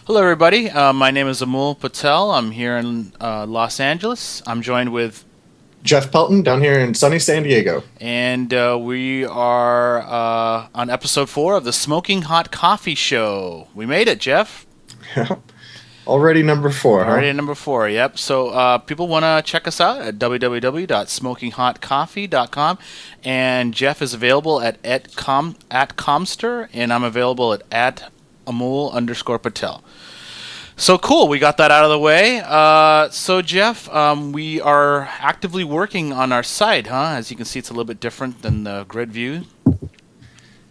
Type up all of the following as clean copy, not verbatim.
Hello, everybody. My name is Amul Patel. I'm here in Los Angeles. I'm joined with, Jeff Pelton down here in sunny San Diego. and we are on episode 4 of the Smoking Hot Coffee Show. We made it, Jeff. Already number four, huh? Already at number 4, yep. So people want to check us out at www.smokinghotcoffee.com. And Jeff is available at Comster, and I'm available at Amul_Patel. So cool, we got that out of the way. So Jeff, we are actively working on our site, huh? As you can see, it's a little bit different than the grid view.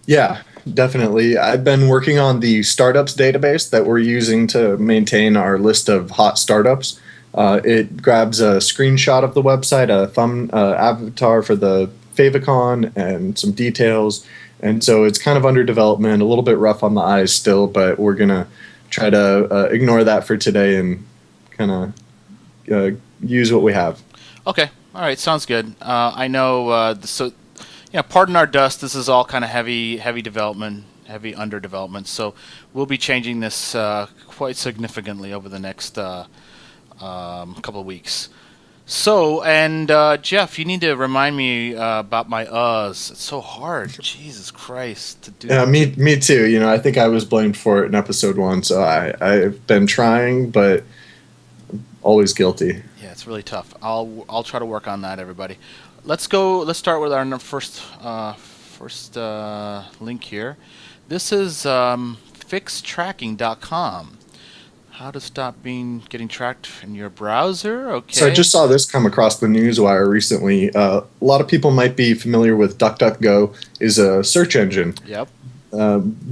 Yeah, definitely. I've been working on the startups database that we're using to maintain our list of hot startups. It grabs a screenshot of the website, a thumb avatar for the favicon, and some details. And so it's kind of under development, a little bit rough on the eyes still, but we're going to try to ignore that for today and kind of use what we have. Okay, all right, sounds good. I know. So, yeah, pardon our dust. This is all kind of heavy development, heavy under development. So we'll be changing this quite significantly over the next couple of weeks. So, and Jeff, you need to remind me about my uhs. It's so hard. Jesus Christ, to do. Yeah, me too. You know, I think I was blamed for it in episode 1, so I've been trying, but always guilty. Yeah, it's really tough. I'll try to work on that, everybody. Let's go. Let's start with our first link here. This is fixtracking.com. How to stop getting tracked in your browser? Okay. So I just saw this come across the newswire recently. A lot of people might be familiar with DuckDuckGo is a search engine. Yep.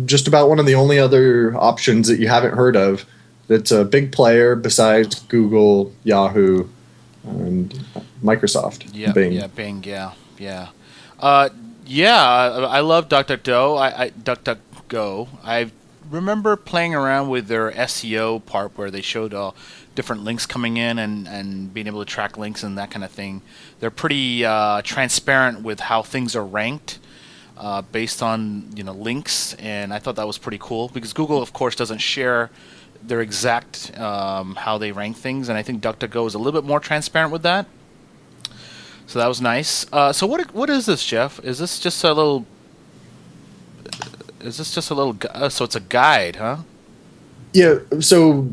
Just about one of the only other options that you haven't heard of that's a big player besides Google, Yahoo, and Microsoft. Yeah. Bing. Yeah. Bing. Yeah. Yeah. I love DuckDuckGo. I remember playing around with their SEO part where they showed different links coming in and being able to track links and that kind of thing. They're pretty transparent with how things are ranked based on links, and I thought that was pretty cool because Google, of course, doesn't share their exact how they rank things, and I think DuckDuckGo is a little bit more transparent with that. So that was nice. So what is this, Jeff? Is this just a little? So it's a guide, huh? Yeah, so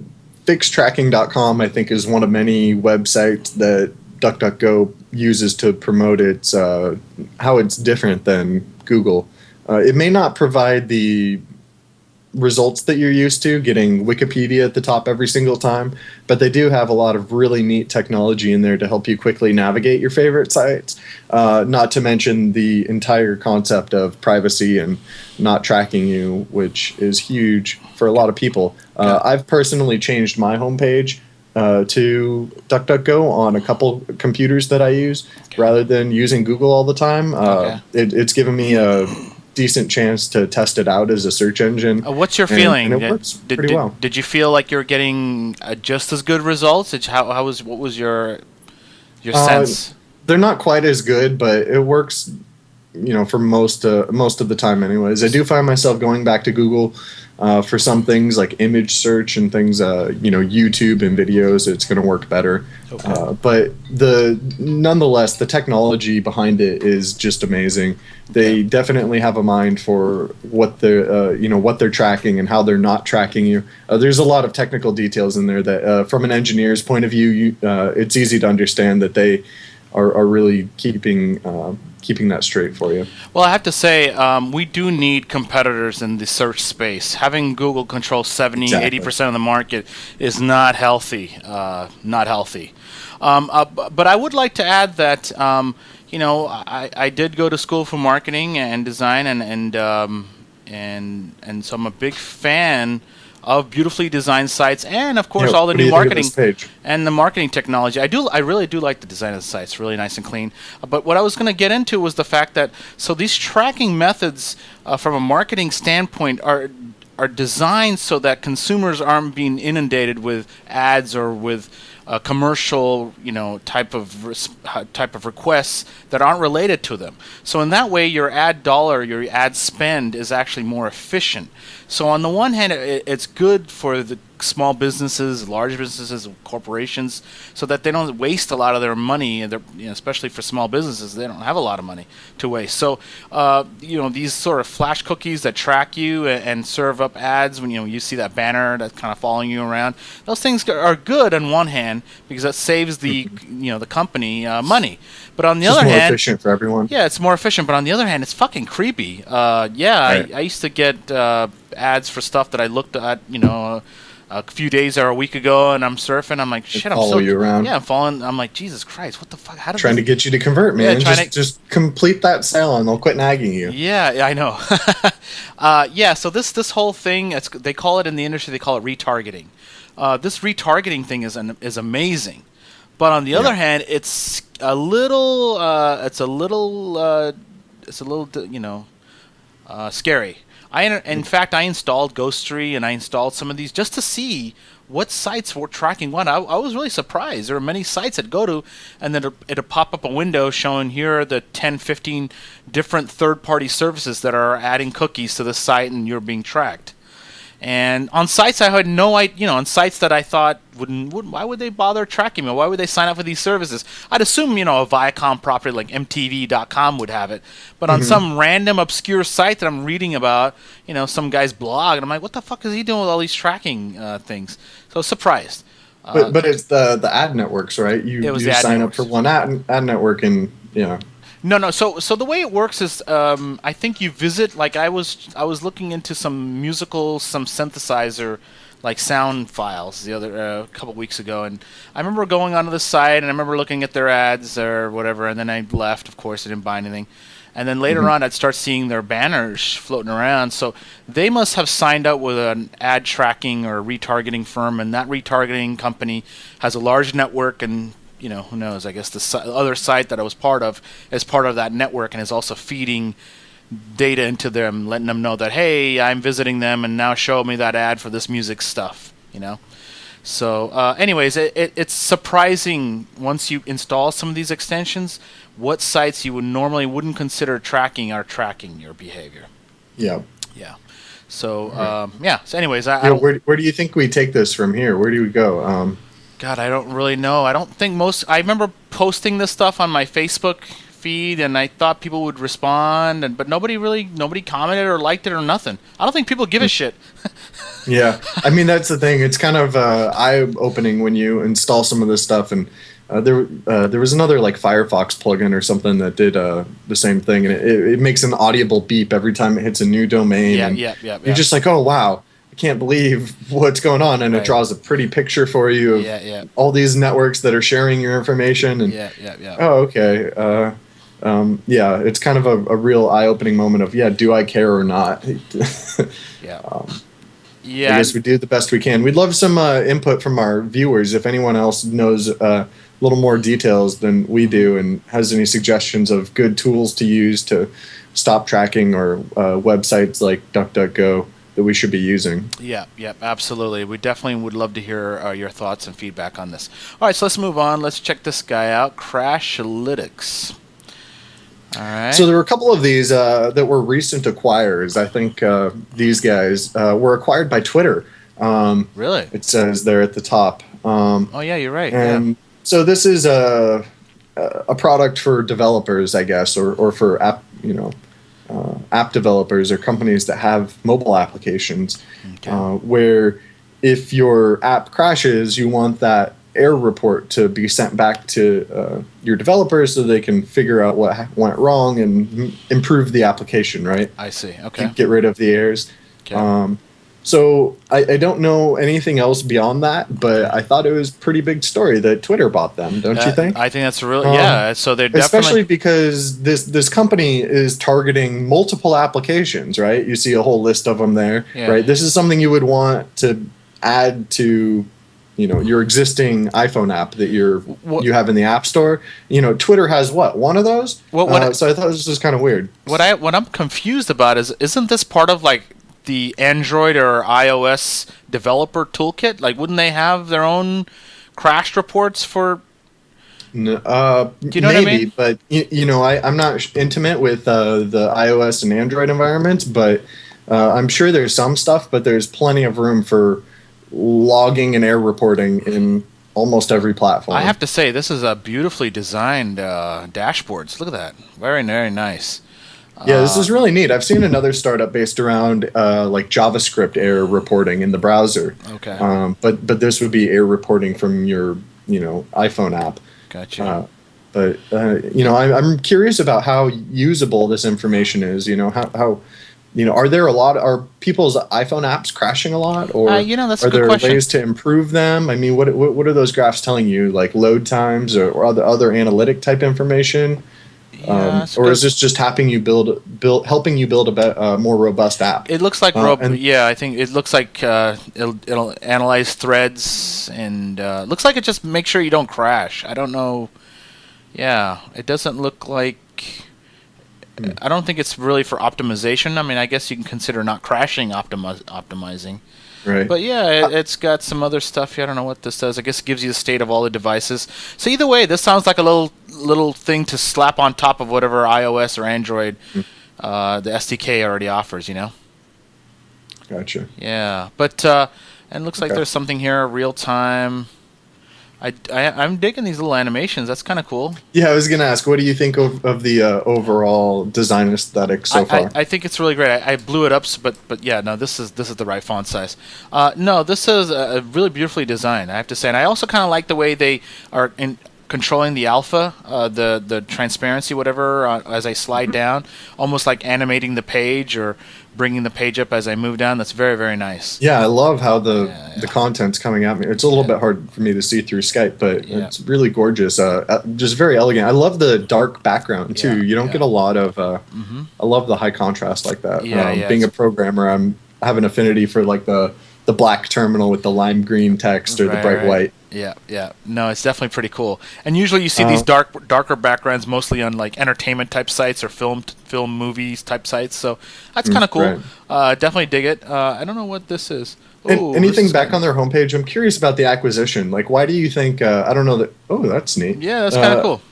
fixtracking.com, I think, is one of many websites that DuckDuckGo uses to promote its how it's different than Google. It may not provide the results that you're used to, getting Wikipedia at the top every single time, but they do have a lot of really neat technology in there to help you quickly navigate your favorite sites, not to mention the entire concept of privacy and not tracking you, which is huge for a lot of people. I've personally changed my homepage to DuckDuckGo on a couple computers that I use rather than using Google all the time. It's given me a decent chance to test it out as a search engine. What's your feeling? And it works pretty well. Did you feel like you're getting just as good results? What was your sense? They're not quite as good, but it works, for most of the time anyways. I do find myself going back to Google for some things like image search and things, YouTube and videos. It's going to work better. Okay. But nonetheless, the technology behind it is just amazing. They definitely have a mind for what they're tracking and how they're not tracking you. There's a lot of technical details in there that, from an engineer's point of view, it's easy to understand that they are really keeping that straight for you. Well, I have to say, we do need competitors in the search space. Having Google control 70-80% of the market is not healthy. Not healthy. But I would like to add that I did go to school for marketing and design, and so I'm a big fan of beautifully designed sites, and of course all the new marketing and the marketing technology. I really do like the design of the sites, really nice and clean. But what I was going to get into was the fact that these tracking methods from a marketing standpoint are designed so that consumers aren't being inundated with ads or with commercial, type of requests that aren't related to them. So in that way, your ad dollar, your ad spend is actually more efficient. So on the one hand, it's good for the small businesses, large businesses, corporations, so that they don't waste a lot of their money, and especially for small businesses, they don't have a lot of money to waste. So, these sort of flash cookies that track you and serve up ads when you see that banner that's kind of following you around, those things are good on one hand because that saves the the company money. But on the other hand, it's more efficient for everyone. Yeah, it's more efficient. But on the other hand, it's fucking creepy. Right. I used to get ads for stuff that I looked at, a few days or a week ago, and I'm surfing. I'm like, shit, follow you around. Yeah, I'm following. I'm like, Jesus Christ, what the fuck? How trying to get you to convert, man? Yeah, just complete that sale, and they'll quit nagging you. Yeah, I know. So this whole thing, they call it in the industry, they call it retargeting. This retargeting thing is amazing, but on the other hand, it's a little scary. In fact, I installed Ghostery and I installed some of these just to see what sites were tracking what. I was really surprised. There are many sites that go to, and then it'll pop up a window showing here are the 10, 15 different third-party services that are adding cookies to the site, and you're being tracked. And on sites I had no idea, on sites that I thought why would they bother tracking me? Why would they sign up for these services? I'd assume, a Viacom property like MTV.com would have it. But on some random obscure site that I'm reading about, some guy's blog, and I'm like, what the fuck is he doing with all these tracking things? So I was surprised. But it's the ad networks, right? You sign up for one ad network and, No. So the way it works is, I think you visit. Like I was looking into some synthesizer, like sound files a couple weeks ago, and I remember going onto the site and I remember looking at their ads or whatever, and then I left. Of course, I didn't buy anything. And then later on, I'd start seeing their banners floating around. So they must have signed up with an ad tracking or retargeting firm, and that retargeting company has a large network and. Who knows? I guess the other site that I was part of is part of that network and is also feeding data into them, letting them know that, hey, I'm visiting them and now show me that ad for this music stuff, So anyways, it's surprising once you install some of these extensions, what sites you wouldn't consider tracking are tracking your behavior. Yeah. Yeah. So, So anyways, where do you think we take this from here? Where do we go? God, I don't really know. I don't think I remember posting this stuff on my Facebook feed, and I thought people would respond, but nobody commented or liked it or nothing. I don't think people give a shit. Yeah, I mean that's the thing. It's kind of eye-opening when you install some of this stuff, and there was another like Firefox plugin or something that did the same thing, and it makes an audible beep every time it hits a new domain. Yeah. You're just like, oh wow. I can't believe what's going on, and it draws a pretty picture for you of all these networks that are sharing your information. And oh, okay, it's kind of a real eye-opening moment of do I care or not? I guess we do the best we can. We'd love some input from our viewers if anyone else knows a little more details than we do and has any suggestions of good tools to use to stop tracking or websites like DuckDuckGo that we should be using. Yeah, absolutely. We definitely would love to hear your thoughts and feedback on this. All right, so let's move on. Let's check this guy out, Crashlytics. All right. So there were a couple of these that were recent acquires. I think these guys were acquired by Twitter. Really? It says there at the top. Oh yeah, you're right. And so this is a product for developers, I guess, or for app developers or companies that have mobile applications, where if your app crashes, you want that error report to be sent back to your developers so they can figure out what went wrong and improve the application, right? I see. Okay. Get rid of the errors. Okay. So I don't know anything else beyond that, but I thought it was a pretty big story that Twitter bought them, don't you think? I think that's really, so they're especially definitely... because this company is targeting multiple applications, right? You see a whole list of them there, right? This is something you would want to add to, your existing iPhone app that you have in the App Store. Twitter has one of those? So I thought this was kind of weird. What I'm confused about isn't this part of like the Android or iOS developer toolkit? Like, wouldn't they have their own? crashed reports for? No, Do you know what I mean? but I'm not intimate with the iOS and Android environments, but I'm sure there's some stuff, but there's plenty of room for logging and error reporting in almost every platform. I have to say, this is a beautifully designed dashboards. Look at that. Very, very nice. Yeah, this is really neat. I've seen another startup based around like JavaScript error reporting in the browser. Okay. But this would be error reporting from your iPhone app. Gotcha. But I'm curious about how usable this information is. How are people's iPhone apps crashing a lot, or that's a are good there question. ways to improve them? I mean, what are those graphs telling you, like load times or other analytic type information? Or is this just helping you build a more robust app? It looks like I think it looks like it'll analyze threads and looks like it just makes sure you don't crash. I don't know. Yeah, it doesn't look like. I don't think it's really for optimization. I mean, I guess you can consider not crashing optimizing. Right. But yeah, it's got some other stuff here. I don't know what this does. I guess it gives you the state of all the devices. So either way, this sounds like a little thing to slap on top of whatever iOS or Android the SDK already offers. Gotcha. Yeah, but and it looks like there's something here real time. I'm digging these little animations. That's kind of cool. Yeah, I was gonna ask, what do you think of the overall design aesthetic so far? I think it's really great. I blew it up, but yeah, no, this is the right font size. No, this is really beautifully designed, I have to say, and I also kind of like the way they are controlling the alpha, the transparency, whatever, as I slide down, almost like animating the page or bringing the page up as I move down. That's very, very nice. Yeah, I love how the content's coming at me. It's a little bit hard for me to see through Skype, but it's really gorgeous. Just very elegant. I love the dark background too. You don't get a lot of. I love the high contrast like that. Being a programmer, I have an affinity for like the black terminal with the lime green text or the bright white. Yeah. No, it's definitely pretty cool. And usually you see these darker backgrounds mostly on like entertainment type sites or film movies type sites. So that's kind of cool. Right. Definitely dig it. I don't know what this is. Anything back on their homepage? I'm curious about the acquisition. Like, why do you think? I don't know that. Oh, that's neat. Yeah, that's kind of cool.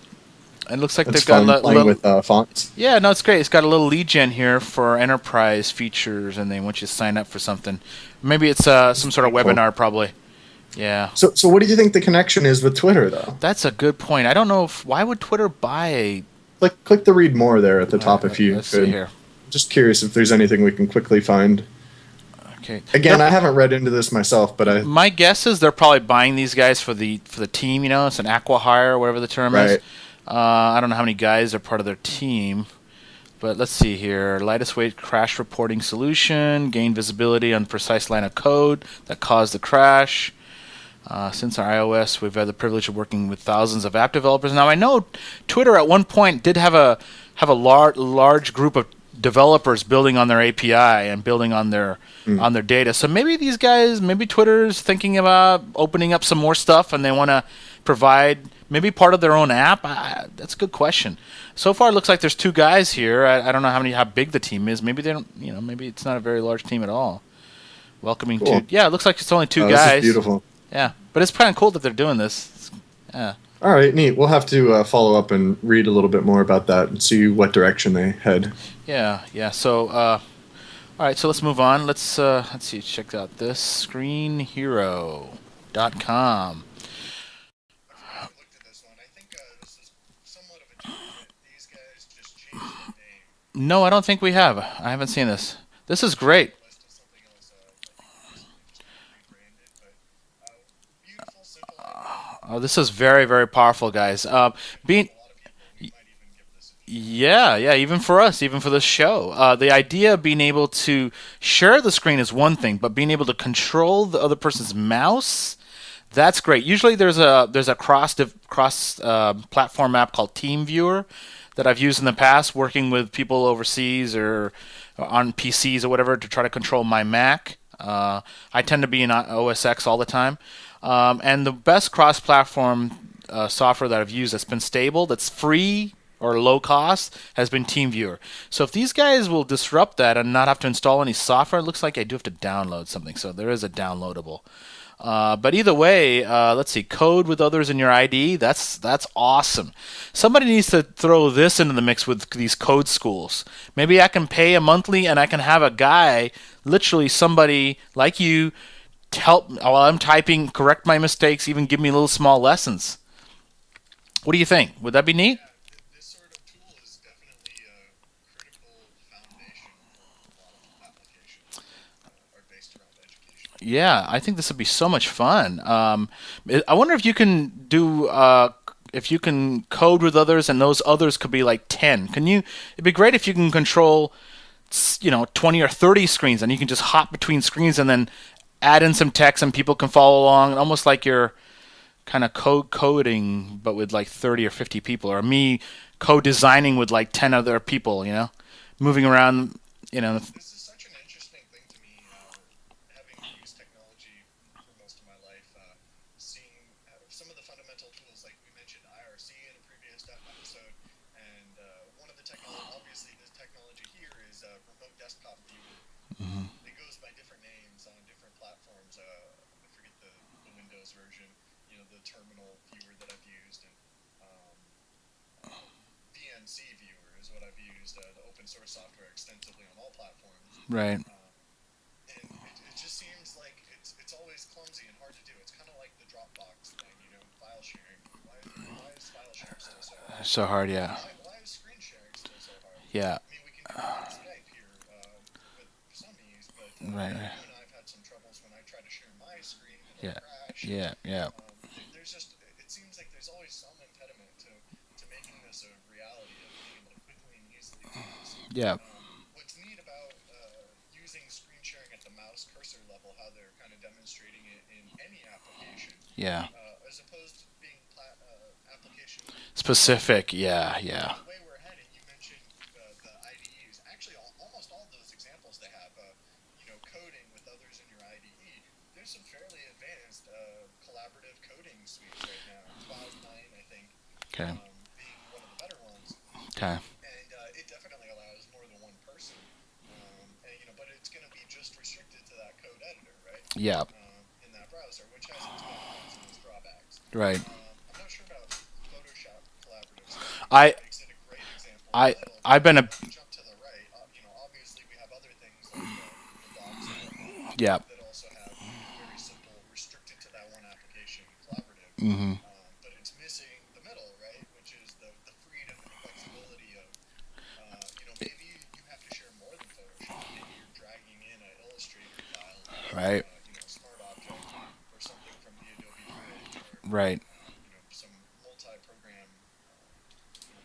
It looks like they've got playing with fonts. Yeah, no, it's great. It's got a little lead gen here for enterprise features, and they want you to sign up for something. Maybe it's some sort of webinar, probably. Yeah. So what do you think the connection is with Twitter, though? That's a good point. I don't know why would Twitter buy a. Click the read more there at the top if you could. See here. Just curious if there's anything we can quickly find. Okay. Again, I haven't read into this myself, but my guess is they're probably buying these guys for the team. It's an acqui-hire or whatever the term is. I don't know how many guys are part of their team, but let's see here. Lightest weight crash reporting solution, gain visibility on the precise line of code that caused the crash. Since our iOS, we've had the privilege of working with thousands of app developers. Now, I know Twitter at one point did have a large group of developers building on their API and building on their data. So maybe these guys, maybe Twitter's thinking about opening up some more stuff, and they want to provide maybe part of their own app. That's a good question. So far, it looks like there's two guys here. I don't know how big the team is. Maybe they don't. Maybe it's not a very large team at all. Welcoming cool. Yeah, it looks like it's only two guys. This is beautiful. Yeah, but it's kind of cool that they're doing this. Yeah. All right, neat. We'll have to follow up and read a little bit more about that and see what direction they head. Yeah. So, all right. So let's move on. Let's see. Check out this ScreenHero.com. I looked at this one. I think this is somewhat of a joke that these guys just changed the name. No, I don't think we have. I haven't seen this. This is great. Oh, this is very, very powerful, guys. Even for us, even for this show, the idea of being able to share the screen is one thing, but being able to control the other person's mouse, that's great. Usually, there's a cross platform app called TeamViewer that I've used in the past, working with people overseas or on PCs or whatever to try to control my Mac. I tend to be in OS X all the time. And the best cross-platform software that I've used that's been stable, that's free or low cost has been TeamViewer. So if these guys will disrupt that and not have to install any software, it looks like I do have to download something. So there is a downloadable. But either way, let's see, code with others in your IDE. That's awesome. Somebody needs to throw this into the mix with these code schools. Maybe I can pay a monthly and I can have a guy, literally somebody like you, to help while I'm typing, correct my mistakes, even give me little small lessons. What do you think? Would that be neat? This sort of tool is definitely a critical foundation for a lot of applications that are based around education. Yeah, I think this would be so much fun. I wonder if you can do if you can code with others, and those others could be like 10. Can you? It'd be great if you can control, 20 or 30 screens, and you can just hop between screens and then add in some text, and people can follow along, almost like you're kind of coding, but with like 30 or 50 people, or me co-designing with like 10 other people, moving around, This is such an interesting thing to me, having used technology for most of my life, seeing some of the fundamental tools, like we mentioned IRC in a previous episode, and one of the technology, obviously this technology here is remote desktop viewer. It goes by different names on different platforms. I forget the Windows version, the terminal viewer that I've used, and VNC viewer is what I've used, the open source software extensively on all platforms. right. And it just seems like it's always clumsy and hard to do. It's kind of like the Dropbox thing, file sharing. Why is file sharing still so hard? So hard, yeah. Why is screen sharing still so hard? Yeah. I mean, we can do it on Skype here with some ease, but Right. you and I have had some troubles when I try to share my screen. It'll Yeah. crash. Yeah. There's just, it seems like there's always some impediment to making this a reality of being able to quickly and easily do this. Yeah. What's neat about using screen sharing at the mouse cursor level, how they're kind of demonstrating it in any application, Yeah. as opposed to being application Specific. Yeah. the way we're heading. You mentioned the IDEs. Actually, almost all those examples they have, coding with others in your IDE. There's some fairly advanced collaborative coding suites right now. Cloud9, I think, Okay. being one of the better ones. Okay. And it definitely allows more than one person. But it's going to be just restricted to that code editor, right? Yeah. In that browser, which has its benefits and its drawbacks. Right. I'm not sure about Photoshop collaborative stuff. I Makes it a great example. I That'll I've been a jump to the right. Obviously we have other things like the docs and yeah. that also have very simple, restricted to that one application collaborative. Mm-hmm. But it's missing the middle, right? Which is the freedom and the flexibility of, maybe you have to share more than Photoshop. Maybe you're dragging in an Illustrator file, Right. Smart Object, or something from the Adobe Bridge, or Right. some multi-program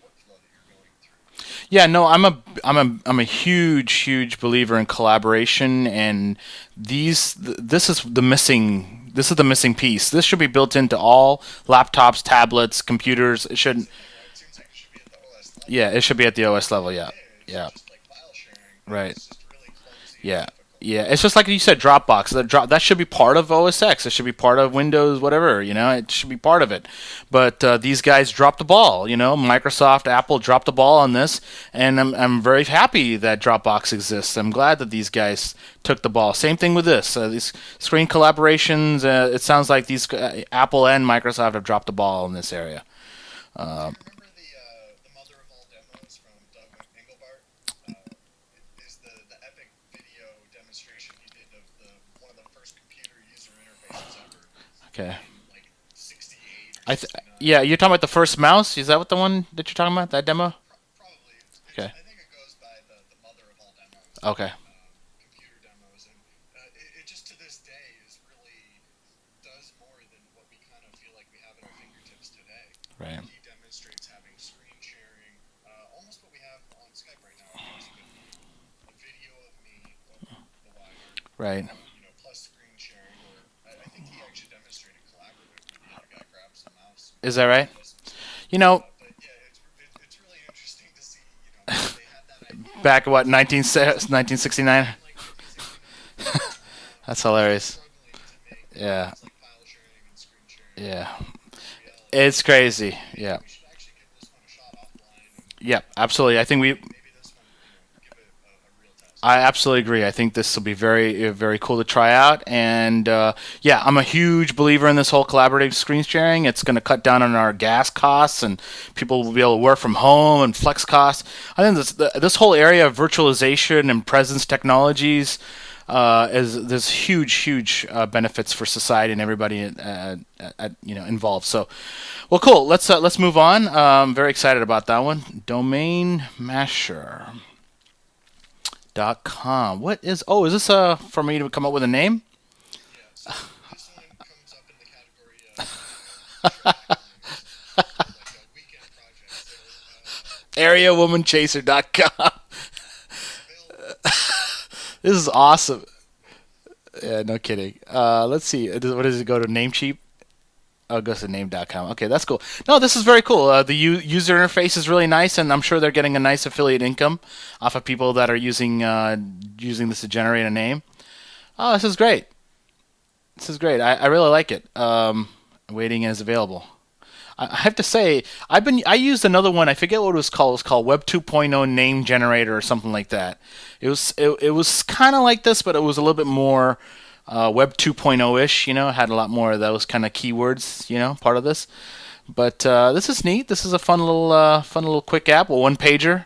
workflow that you're going through. Yeah, no, I'm a huge believer in collaboration, and this is the missing piece. This should be built into all laptops, tablets, computers. It shouldn't. It seems like it should be at the OS level. Yeah, it should be at the OS level. Yeah, It's yeah, just like file sharing. right. It's just really clumsy. Yeah. And difficult. Yeah, it's just like you said, Dropbox. That should be part of OS X. It should be part of Windows, whatever. It should be part of it. But these guys dropped the ball. Microsoft, Apple dropped the ball on this, and I'm very happy that Dropbox exists. I'm glad that these guys took the ball. Same thing with this. These screen collaborations. It sounds like these Apple and Microsoft have dropped the ball in this area. Do you remember the mother of all demos from Doug Engelbart? Is the epic video demonstration he did of one of the first computer user interfaces ever. Okay. In like 68 or 69. Yeah, you're talking about the first mouse. Is that what the one that you're talking about? That demo? Probably. Okay. I think it goes by the mother of all demos. Okay. Computer demos, and it just to this day does more than what we kind of feel like we have at our fingertips today. Right. He demonstrates having screen sharing, almost what we have on Skype right now. Just a video of me over the wire, Right. Plus screen sharing, or I think he actually demonstrated collaborative where the other guy grabs the mouse. Is that right? But yeah, it's really interesting to see, they had that idea. Back at what 1969? That's hilarious. Yeah. It's like file sharing and screen sharing. Yeah. Reality. It's crazy. Yeah. We should actually give this one a shot offline and Yeah, absolutely. I think we. Maybe this one, give it a real test. I absolutely agree. I think this will be very cool to try out. And yeah, I'm a huge believer in this whole collaborative screen sharing. It's going to cut down on our gas costs, and people will be able to work from home and flex costs. I think this whole area of virtualization and presence technologies is there's huge benefits for society and everybody involved. So, well, cool. Let's move on. Very excited about that one. Domain masher. .com. What is? Oh, is this for me to come up with a name? Yeah, so this one comes up in the category of like a weekend project. So AreaWomanChaser.com. it's available. This is awesome. Yeah, no kidding. Let's see. What does it go to? Namecheap? Oh, it goes to name.com. Okay, that's cool. No, this is very cool. The user interface is really nice, and I'm sure they're getting a nice affiliate income off of people that are using this to generate a name. Oh, this is great. This is great. I really like it. Waiting is available. I have to say, I used another one. I forget what it was called. It was called Web 2.0 Name Generator or something like that. It was kind of like this, but it was a little bit more Web 2.0 ish. Had a lot more of those kind of keywords. Part of this. But this is neat. This is a fun little quick app, a one pager.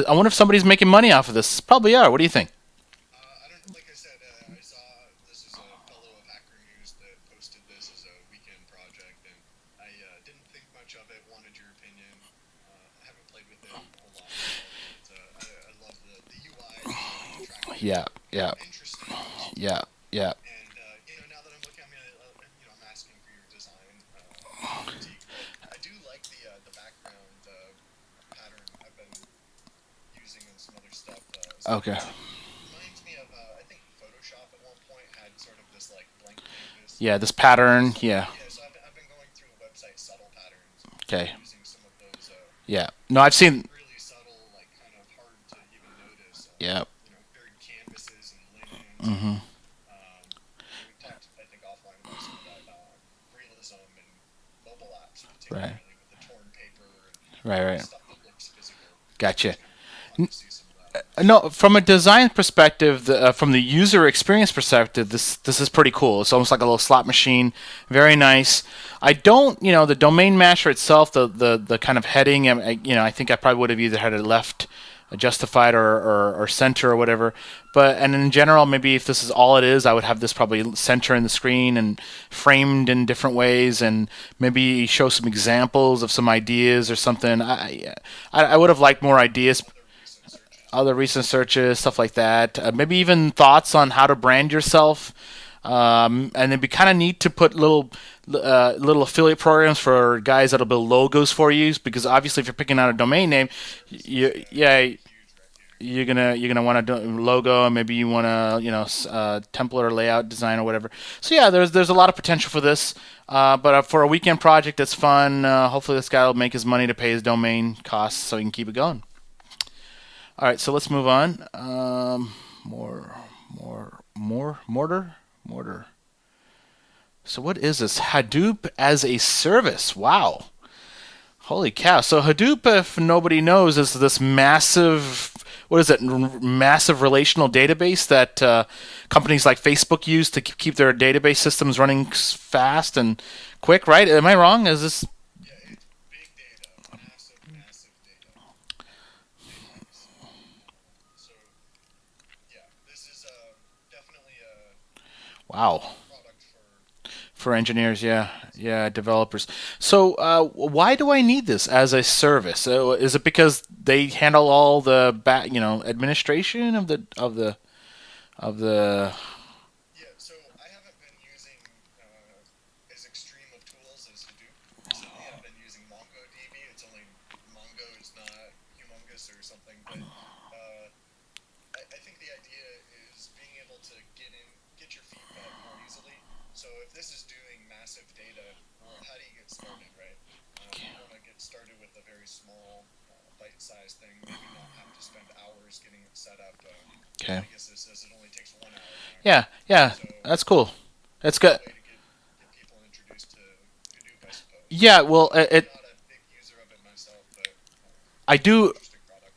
I wonder if somebody's making money off of this. Probably are. What do you think? I don't, like I said, I saw this is a fellow of Hacker News that posted this as a weekend project, and I didn't think much of it. Wanted your opinion. I haven't played with it a whole lot myself, but I love the UI to track Yeah, everything. yeah, Interesting. yeah, yeah. And now that I'm looking, I'm asking for your design critique, but I do like the background pattern I've been using in some other stuff. Okay. Reminds me of I think Photoshop at one point had sort of this like blank canvas. Yeah, this pattern. Yeah. Yeah, so I've been going through the website subtle patterns and Okay. using some of those Yeah. No, I've seen. really subtle, like kind of hard to even notice. Yeah. Very canvases and linens. Mm-hmm. We talked, I think, offline about some of that realism and mobile apps, Right. particularly with the torn paper and Right. stuff that looks physical. Gotcha. Love to see some of that. No, from a design perspective, from the user experience perspective, this is pretty cool. It's almost like a little slot machine. Very nice. I don't, the domain masher itself, the kind of heading, I think I probably would have either had it left justified or center or whatever. And in general, maybe if this is all it is, I would have this probably center in the screen and framed in different ways, and maybe show some examples of some ideas or something. I would have liked more ideas, other recent searches, stuff like that. Maybe even thoughts on how to brand yourself. And it'd be kind of neat to put little affiliate programs for guys that'll build logos for you, because obviously if you're picking out a domain name, you're gonna want a logo, and maybe you want template or layout design or whatever. So yeah, there's a lot of potential for this. But for a weekend project that's fun, hopefully this guy will make his money to pay his domain costs so he can keep it going. All right, so let's move on. Mortar. So what is this? Hadoop as a service. Wow. Holy cow. So Hadoop, if nobody knows, is this massive, what is it, massive relational database that companies like Facebook use to keep their database systems running fast and quick, right? Am I wrong? Is this... Yeah, it's big data, massive data. So, yeah, this is definitely a Wow. product For engineers, yeah, developers. So why do I need this as a service? So is it because they handle all the administration of the? Yeah, so I haven't been using as extreme of tools as Hadoop recently. I've been using MongoDB. It's only Mongo is not humongous or something, but I think the idea is being able to get your feet wet more easily. So if this is doing massive data, well, how do you get started, right? You want to get started with a very small, bite-sized thing, maybe not have to spend hours getting it set up. Okay. I guess this says it only takes 1 hour. Yeah, So that's cool. That's good. way to get people introduced to Hadoop, I suppose. Yeah, well, I'm not a big user of it myself, but I do. interesting product.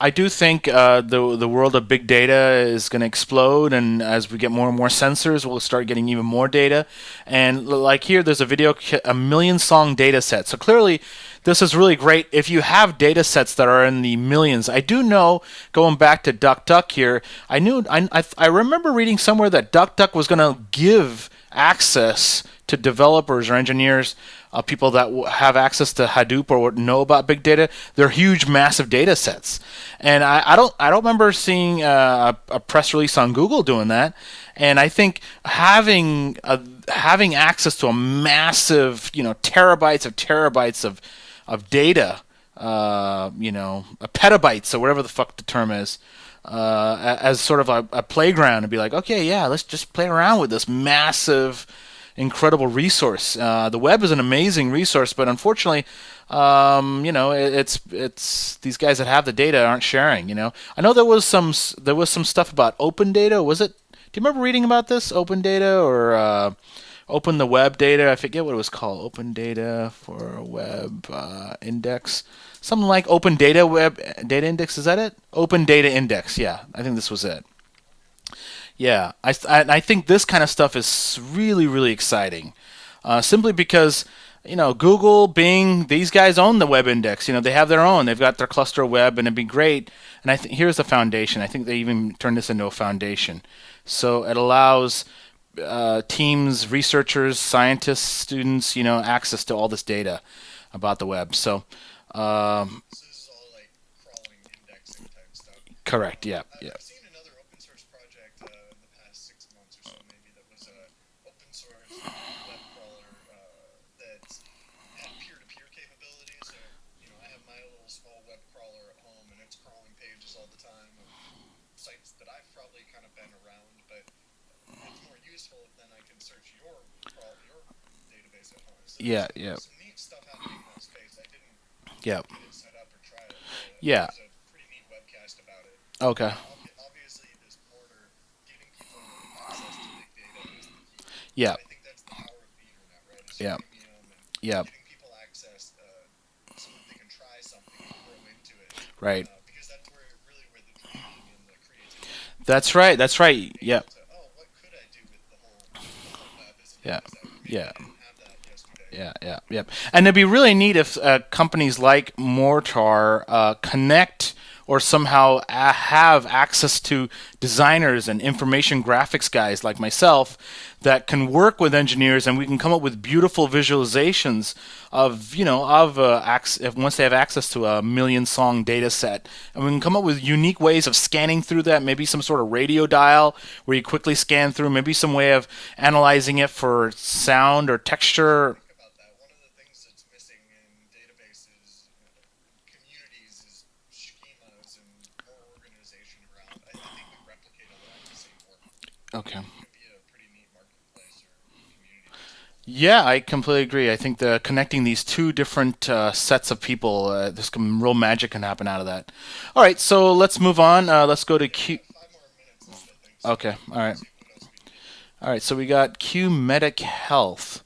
I do think the world of big data is going to explode, and as we get more and more sensors, we'll start getting even more data. And like here, there's a video, a million song data set. So clearly, this is really great if you have data sets that are in the millions. I do know, going back to DuckDuck here, I remember reading somewhere that DuckDuck was going to give access to developers or engineers, people that have access to Hadoop or know about big data. They're huge, massive data sets, and I don't remember seeing a press release on Google doing that. And I think having access to a massive, terabytes of data, petabytes or whatever the fuck the term is, as sort of a playground, and be like, okay, yeah, let's just play around with this massive, incredible resource. The web is an amazing resource, but unfortunately, it's these guys that have the data aren't sharing. I know there was some stuff about open data. Was it? Do you remember reading about this open data or open the web data? I forget what it was called. Open data for web index. Something like Open Data Web Data Index. Is that it? Open Data Index. Yeah, I think this was it. Yeah, I think this kind of stuff is really, really exciting. Simply because, Google, Bing, these guys own the web index. They have their own. They've got their cluster web, and it'd be great. And I think here's the foundation. I think they even turned this into a foundation. So it allows teams, researchers, scientists, students, access to all this data about the web. So, So this is all like crawling indexing type stuff. correct. Yeah, I've, yeah. I've seen another open source project in the past 6 months or so, maybe, that was a open source web crawler that had peer-to-peer capabilities. So, I have my little small web crawler at home, and it's crawling pages all the time of sites that I've probably kind of been around, but it's more useful if then I can search your database at home. So Yeah, there's yeah, some neat stuff happening in that space. I didn't yeah, get it set up or try it. yeah. There's a pretty neat webcast about it. Okay. Obviously, this border, getting people access to big data is the key. Yeah, I think that's the power of the internet, right? It's yeah, freemium and yeah. getting people access so that they can try something and grow into it. Right. Because that's where the dreaming and the creativity That's right. That's right. being Yeah, able to, what could I do with the whole web as it yeah, is? Maybe yeah. I didn't have that yesterday. Yeah, yeah, yeah. And it'd be really neat if companies like Mortar connect or somehow have access to designers and information graphics guys like myself that can work with engineers, and we can come up with beautiful visualizations of once they have access to a million song data set, and we can come up with unique ways of scanning through that. Maybe some sort of radio dial where you quickly scan through. Maybe some way of analyzing it for sound or texture. About that. One of the things that's missing in databases, communities, is schemas and more organization around. I think we replicate a lot of the same work. Okay. It could be a pretty neat marketplace or community. Yeah, I completely agree. I think connecting these two different sets of people, there's some real magic can happen out of that. All right, so let's move on. Let's go to Q. 5 more minutes left, I think. So Okay, all right. see what else we need. All right, so we got QMedic Health.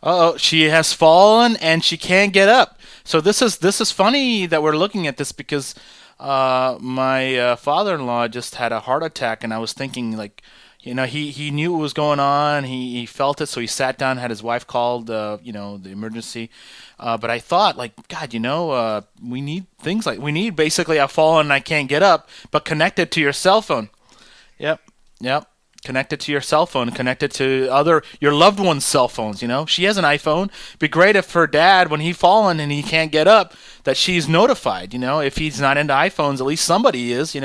Oh, she has fallen and she can't get up. So this is funny that we're looking at this because my father-in-law just had a heart attack, and I was thinking like, he knew what was going on. He felt it, so he sat down, had his wife called, the emergency. But I thought, like, God, we need things we need basically I've fallen and I can't get up, but connected to your cell phone. Yep, yep. Connected to your cell phone, connected to your loved one's cell phones. She has an iPhone. It'd be great if her dad, when he fallen and he can't get up, that she's notified. If he's not into iPhones, at least somebody is.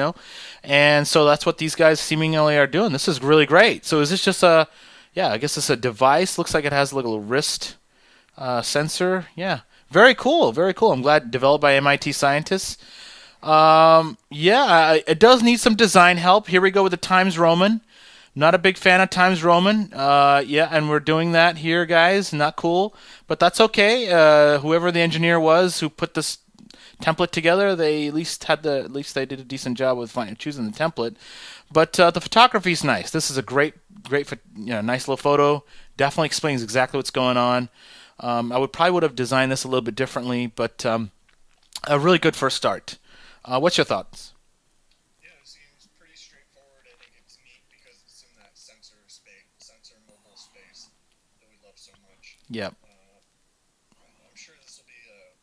And so that's what these guys seemingly are doing. This is really great. So is this just I guess it's a device. Looks like it has a little wrist sensor. Yeah, very cool, very cool. I'm glad developed by MIT scientists. It does need some design help. Here we go with the Times Roman. Not a big fan of Times Roman. And we're doing that here, guys. Not cool, but that's okay. Whoever the engineer was who put this template together, they at least they did a decent job with choosing the template. But the photography is nice. This is a great, nice little photo. Definitely explains exactly what's going on. I would have designed this a little bit differently, but a really good first start. What's your thoughts? Yeah, it seems pretty straightforward. I think it's neat because it's in that sensor space, sensor mobile space that we love so much. Yep. I'm sure this will be a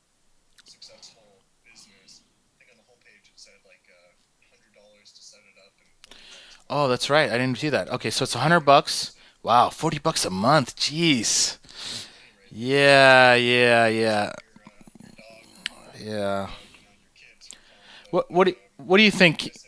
successful business. I think on the homepage it said like $100 to set it up and $40 a Oh, month. that's right. I didn't see that. Okay, so it's $100. Wow, $40 a month. Jeez. Easy money right there. Yeah, yeah, yeah, Your dog or yeah. your kids for fun. But What do you I think? guess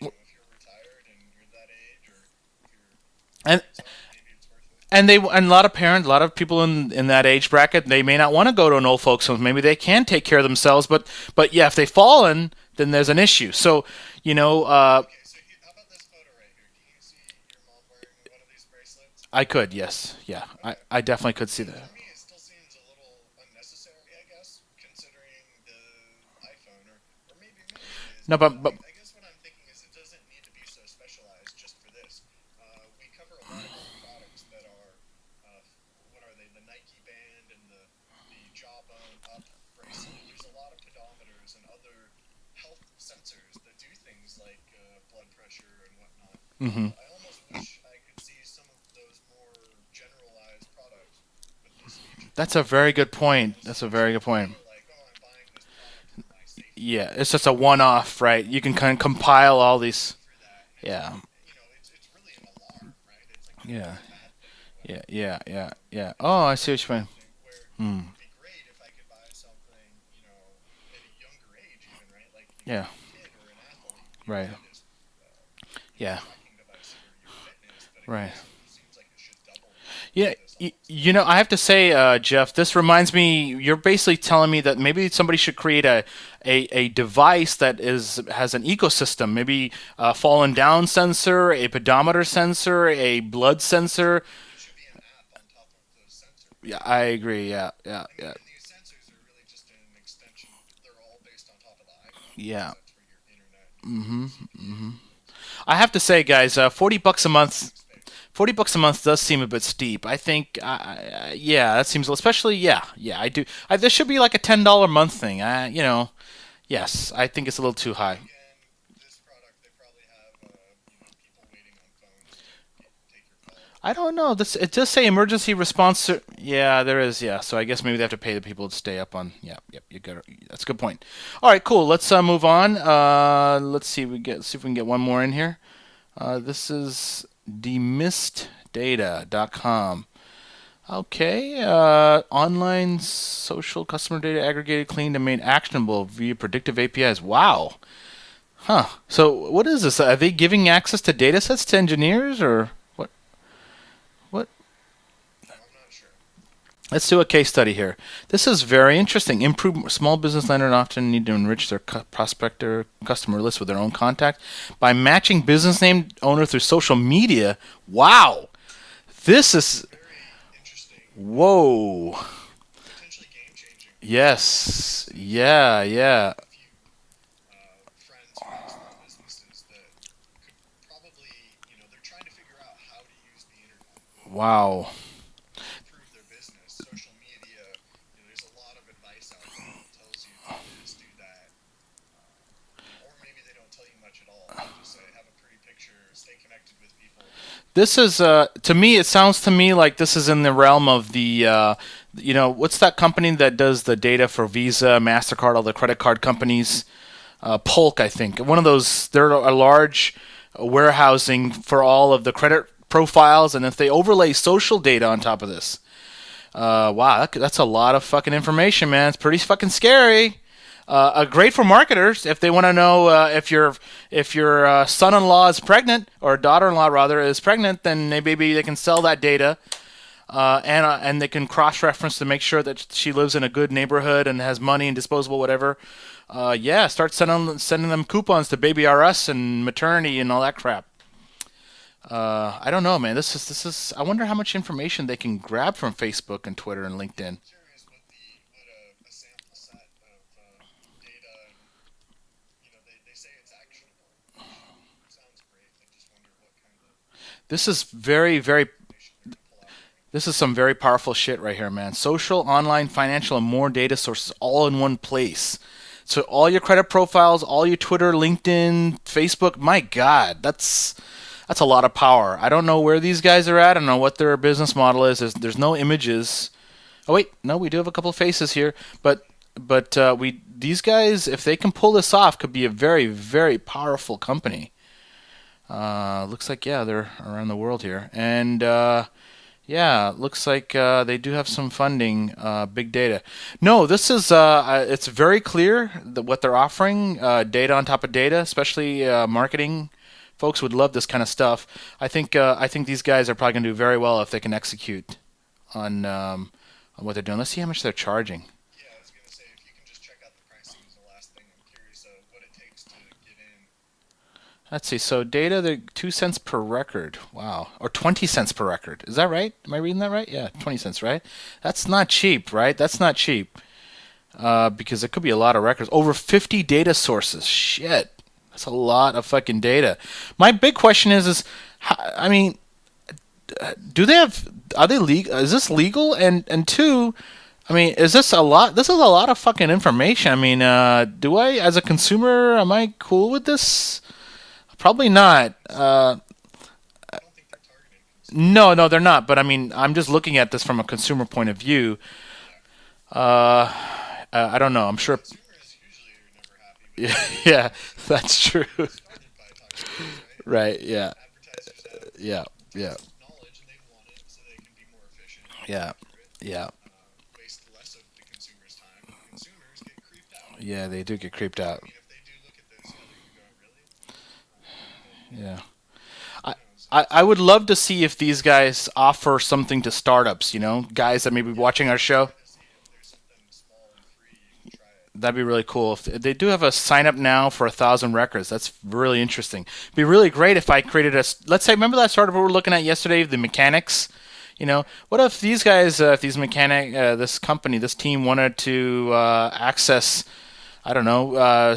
if you're retired and you're that age, or if you're And hands-on, maybe it's worth it. and a lot of parents, a lot of people in that age bracket, they may not want to go to an old folks home. Maybe they can take care of themselves, but yeah, if they've fallen, then there's an issue. So, you know, Okay, so how about this photo right here? Can you see your mom wearing one of these bracelets? I could, yes, yeah, Okay. I definitely could see that. To me, it still seems a little unnecessary, I guess, considering the iPhone, or maybe it is. No, But but I guess what I'm thinking is it doesn't need to be so specialized just for this. We cover a lot of other products that are, what are they? The Nike Band and the Jawbone Up bracelet. There's a lot of pedometers and other health sensors that do things like blood pressure and whatnot. hmm I almost wish I could see some of those more generalized products with this feature that's a very good point. That's a so very good you point. feel like, oh, I'm buying this product for my safety. Yeah, it's just a one-off, right? You can kind of compile all You're these. paying for that, and Yeah, it's really an alarm, right? It's like kind of yeah, like a bad thing in a way. yeah, yeah, yeah, yeah. Oh, I see what you mean. Something where Hmm. it would be great if I could buy something, at a younger age, even, right? Like if Yeah, you're a kid or an athlete, you right. have this, Yeah, tracking device for your fitness. But right. again, it seems like it should double Yeah, this almost. I have to say, Jeff, this reminds me. You're basically telling me that maybe somebody should create a device that has an ecosystem. Maybe a fallen down sensor, a pedometer sensor, a blood sensor. It should be an app on top of those sensors. Yeah, I agree. Yeah, yeah, And, yeah, and these sensors are really just an extension. They're all based on top of the iPhone because yeah. that's where your internet and your CPU is. I have to say, guys, $40 a month. Big space. $40 a month does seem a bit steep. I think, yeah, that seems especially, yeah, yeah. I do. This should be like a $10 month thing. Yes, I think it's a little too But then high. again, this product they probably have people waiting on phones to take your call. I don't know. This it does say emergency response. Yeah, there is. Yeah, so I guess maybe they have to pay the people to stay up on. Yeah, yep. You got. That's a good point. All right, cool. Let's move on. Let's see. See if we can get one more in here. This is DesMissData.com. Okay. Online social customer data aggregated, cleaned, and made actionable via predictive APIs. Wow. Huh. So what is this? Are they giving access to data sets to engineers or what? What? I'm not sure. Let's do a case study here. This is very interesting. Improve small business lenders often need to enrich their prospector customer list with their own contact by matching business name owner through social media. Wow. This is Very interesting, whoa. potentially game changing. Yes. Yeah, yeah. A few friends who run small businesses that could probably, they're trying to figure out how to use the internet Wow. to improve their business. Social media, there's a lot of advice out there that tells you do this, do that, or maybe they don't tell you much at all. They just say have a pretty picture, stay connected with people. This is to me it sounds to me like this is in the realm of the what's that company that does the data for Visa, Mastercard, all the credit card companies? Polk, I think. One of those. They're a large warehousing for all of the credit profiles, and if they overlay social data on top of this, wow, that's a lot of fucking information, man. It's pretty fucking scary. Great for marketers if they want to know if your son-in-law is pregnant or daughter-in-law rather is pregnant, then maybe they can sell that data and they can cross-reference to make sure that she lives in a good neighborhood and has money and disposable whatever. Yeah, start sending them coupons to Baby R Us and maternity and all that crap. I don't know, man. This is. I wonder how much information they can grab from Facebook and Twitter and LinkedIn. Curious what a sample set of data, and they say it's actionable, which sounds great. I just wonder what kind of This is very, very. information they can pull out of me. This is some very powerful shit right here, man. Social, online, financial, and more data sources all in one place. So all your credit profiles, all your Twitter, LinkedIn, Facebook, my God, that's a lot of power. I don't know where these guys are at. I don't know what their business model is. There's no images. Oh wait, no, we do have a couple of faces here, but we these guys, if they can pull this off, could be a very, very powerful company. Looks like, yeah, they're around the world here, and yeah, looks like they do have some funding. Big data. No, this is it's very clear that what they're offering. Data on top of data, especially marketing. Folks would love this kind of stuff. I think these guys are probably going to do very well if they can execute on what they're doing. Let's see how much they're charging. Yeah, I was going to say, if you can just check out the pricing is the last thing. I'm curious what it takes to get in. Let's see. So data, they're 2 cents per record. Wow. Or 20 cents per record. Is that right? Am I reading that right? Yeah, 20 cents, right? That's not cheap, right? That's not cheap. Because there could be a lot of records. Over 50 data sources. Shit. That's a lot of fucking data. My big question is I mean, do they have? Are they legal? Is this legal? And two, I mean, is this a lot? This is a lot of fucking information. I mean, do I, as a consumer, am I cool with this? Probably not. No, they're not. But I mean, I'm just looking at this from a consumer point of view. I don't know. I'm sure. Consumers usually are never happy. Yeah, that's true. Started by talking about, Right. Yeah. advertisers have Yeah. Yeah. knowledge and they want it so they can be more efficient. Yeah. Yeah. Waste less of the consumer's time. Consumers get creeped out. Yeah. They do get creeped out. I mean, if they do look at this, they can go, really? Yeah. I would love to see if these guys offer something to startups, guys that may be watching our show. To see if there's something small and free, you can try it. That'd be really cool. If they do have a sign up now for 1,000 records, that's really interesting. It'd be really great if I created let's say, remember that startup we were looking at yesterday, the mechanics? What if these guys, if these this company, this team wanted to access, I don't know,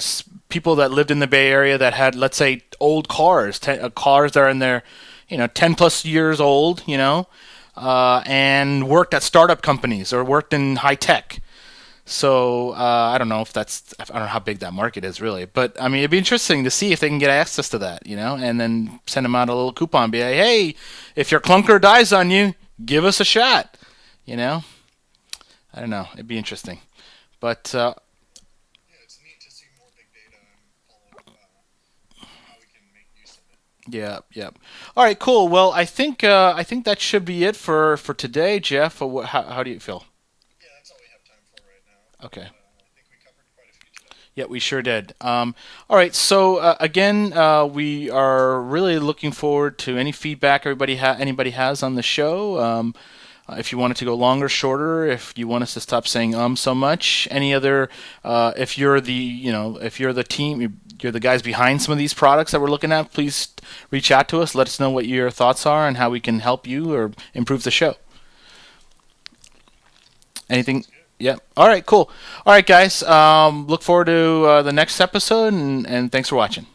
people that lived in the Bay Area that had, let's say, old cars, cars that are in their, 10 plus years old, and worked at startup companies or worked in high tech. So I don't know I don't know how big that market is really, but I mean, it'd be interesting to see if they can get access to that, and then send them out a little coupon, be like, hey, if your clunker dies on you, give us a shot, I don't know, it'd be interesting, but Yeah, it's neat to see more big data and follow how we can make use of it. yeah. All right, cool. Well, I think that should be it for today, Jeff. How do you feel? Yeah, that's all we have time for right now. Okay. I think we covered quite a few today. Yeah, we sure did. All right, so again, we are really looking forward to any feedback anybody has on the show. If you want it to go longer, shorter, if you want us to stop saying so much, any other, if you're the team, you're the guys behind some of these products that we're looking at, please reach out to us. Let us know what your thoughts are and how we can help you or improve the show. Anything? Yeah. All right, cool. All right, guys. Look forward to the next episode, and thanks for watching.